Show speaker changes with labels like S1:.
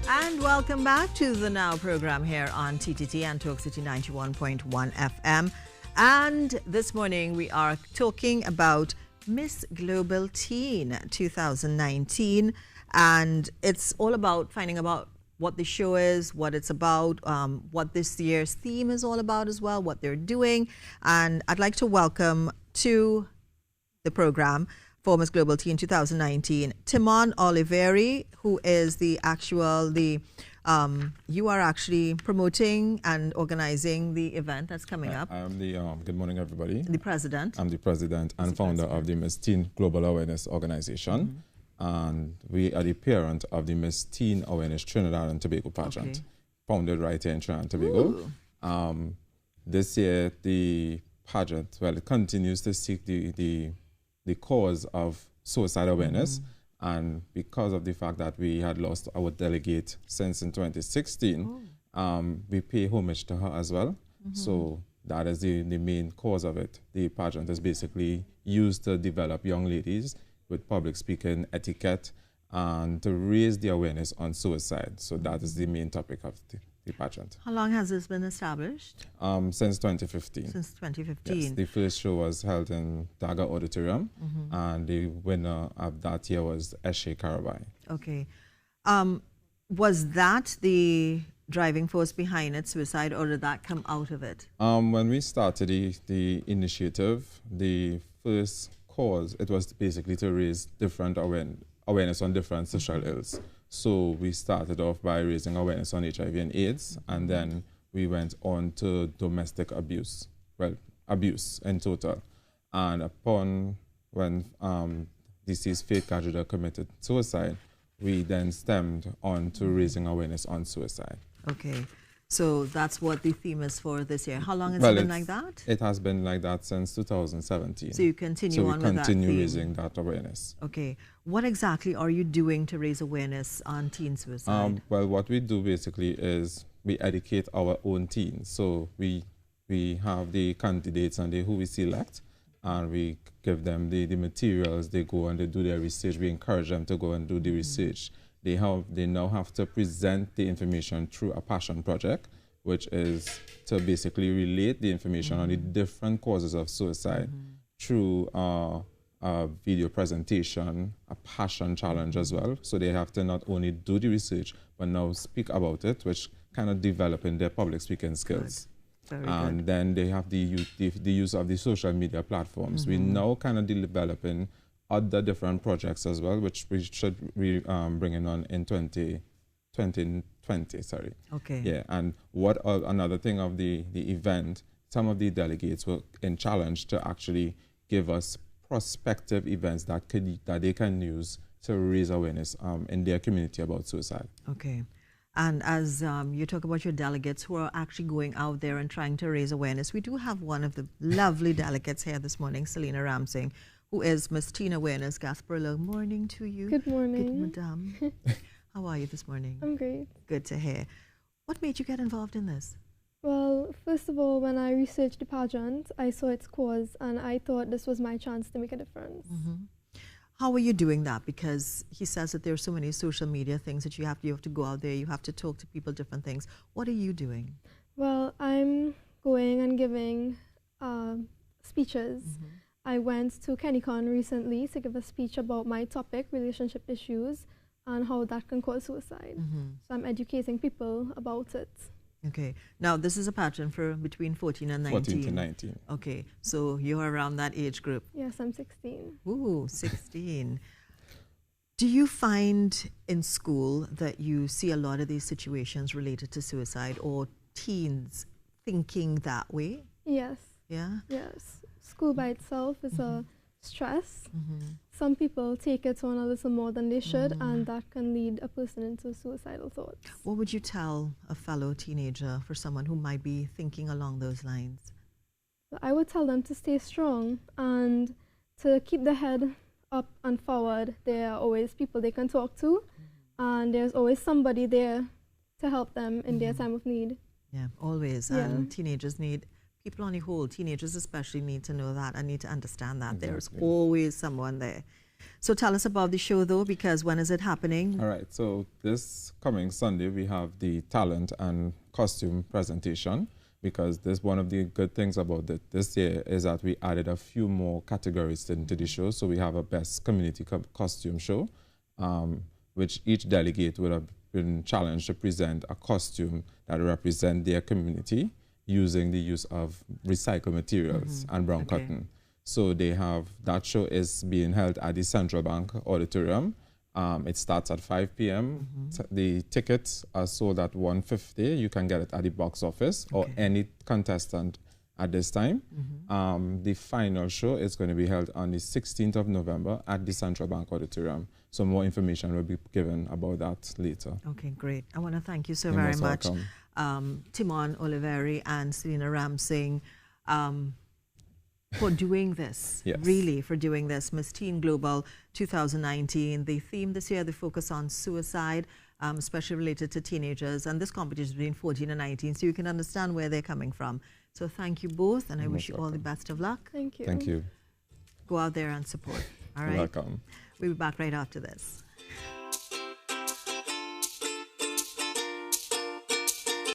S1: And welcome back to the Now program here on TTT and Talk City 91.1 FM. And this morning we are talking about Miss Global Teen 2019. And it's all about finding out what the show is, what it's about, what this year's theme is all about as well, what they're doing. And I'd like to welcome to the program for Miss Global Teen 2019, Timon Oliveri, who is you are actually promoting and organizing the event that's coming up.
S2: I am the, good morning everybody.
S1: The president.
S2: I'm the president and founder of the Miss Teen Global Awareness Organization. And we are the parent of the Miss Teen Awareness Trinidad and Tobago pageant, founded right here in Trinidad and Tobago. This year, the pageant, well, it continues to seek the cause of suicide awareness. And because of the fact that we had lost our delegate since in 2016, we pay homage to her as well. So that is the main cause of it. The pageant is basically used to develop young ladies with public speaking etiquette and to raise the awareness on suicide. So that is the main topic of the pageant.
S1: How long has this been established?
S2: Since 2015.
S1: Since 2015.
S2: Yes, the first show was held in Daga Auditorium, and the winner of that year was Eshe Karabai.
S1: Okay. Was that the driving force behind it, suicide, or did that come out of it?
S2: When we started the initiative, the first cause, it was basically to raise different awareness on different social ills. So we started off by raising awareness on HIV and AIDS, and then we went on to domestic abuse, well, abuse in total. And upon when deceased Faith Kajida committed suicide, we then stemmed on to raising awareness on suicide.
S1: Okay. So that's what the theme is for this year. How long has it been like that?
S2: It has been like that since 2017.
S1: So you continue on with that theme?
S2: So we continue raising that awareness.
S1: Okay. What exactly are you doing to raise awareness on teen suicide?
S2: Well, what we do basically is we educate our own teens. So we have the candidates and who we select, and we give them the materials. They go and they do their research. We encourage them to go and do the research. They now have to present the information through a passion project, which is to basically relate the information on the different causes of suicide through a video presentation, a passion challenge as well. So they have to not only do the research, but now speak about it, which kind of developing their public speaking skills. And then they have the use of the social media platforms. We now kind of developing other different projects as well, which we should be bringing on in 2020, sorry.
S1: Okay.
S2: Yeah, and another thing of the event, some of the delegates were in challenge to actually give us prospective events that they can use to raise awareness in their community about suicide.
S1: Okay. And as you talk about your delegates who are actually going out there and trying to raise awareness, we do have one of the lovely delegates here this morning, Selena Ramsingh, who is Miss Teen Awareness Gasparillo. Morning to you.
S3: Good morning.
S1: Good, madam. How are you this morning?
S3: I'm great.
S1: Good to hear. What made you get involved in this?
S3: Well, first of all, when I researched the pageant, I saw its cause, and I thought this was my chance to make a difference.
S1: How are you doing that? Because he says that there are so many social media things that you have to go out there, you have to talk to people, different things. What are you doing?
S3: Well, I'm going and giving speeches. I went to KennyCon recently to give a speech about my topic, relationship issues, and how that can cause suicide. So I'm educating people about it.
S1: Okay. Now, this is a pageant for between 14 and 19.
S2: 14 to 19.
S1: Okay. So you're around that age group.
S3: Yes, I'm 16.
S1: Ooh, 16. Do you find in school that you see a lot of these situations related to suicide or teens thinking that way?
S3: Yes.
S1: Yeah?
S3: Yes. School by itself is a stress. Some people take it on a little more than they should, and that can lead a person into suicidal thoughts.
S1: What would you tell a fellow teenager for someone who might be thinking along those lines?
S3: I would tell them to stay strong and to keep their head up and forward. There are always people they can talk to, and there's always somebody there to help them in their time of need.
S1: Yeah, always.
S3: Yeah.
S1: And teenagers need people on the whole, teenagers especially, need to know that and need to understand that there's always someone there So tell us about the show, though, because when is it happening?
S2: All right, so this coming Sunday, we have the talent and costume presentation, because this one of the good things about this year is that we added a few more categories into the show. So we have a best community costume show, which each delegate would have been challenged to present a costume that represent their community using the use of recycled materials and brown cotton. So they have, that show is being held at the Central Bank Auditorium. It starts at 5 p.m. The tickets are sold at $150. You can get it at the box office or any contestant at this time. The final show is going to be held on the 16th of November at the Central Bank Auditorium. So more information will be given about that later.
S1: Okay, great. I want to thank you so very much, Timon Oliveri and Selena Ramsingh, for doing this, really for doing this. Miss Teen Global 2019, the theme this year, the focus on suicide, especially related to teenagers, and this competition is between 14 and 19, so you can understand where they're coming from. So thank you both, and I wish you all the best of luck.
S3: Thank you.
S2: Thank you.
S1: Go out there and support. All right.
S2: You're welcome.
S1: We'll be back right after this.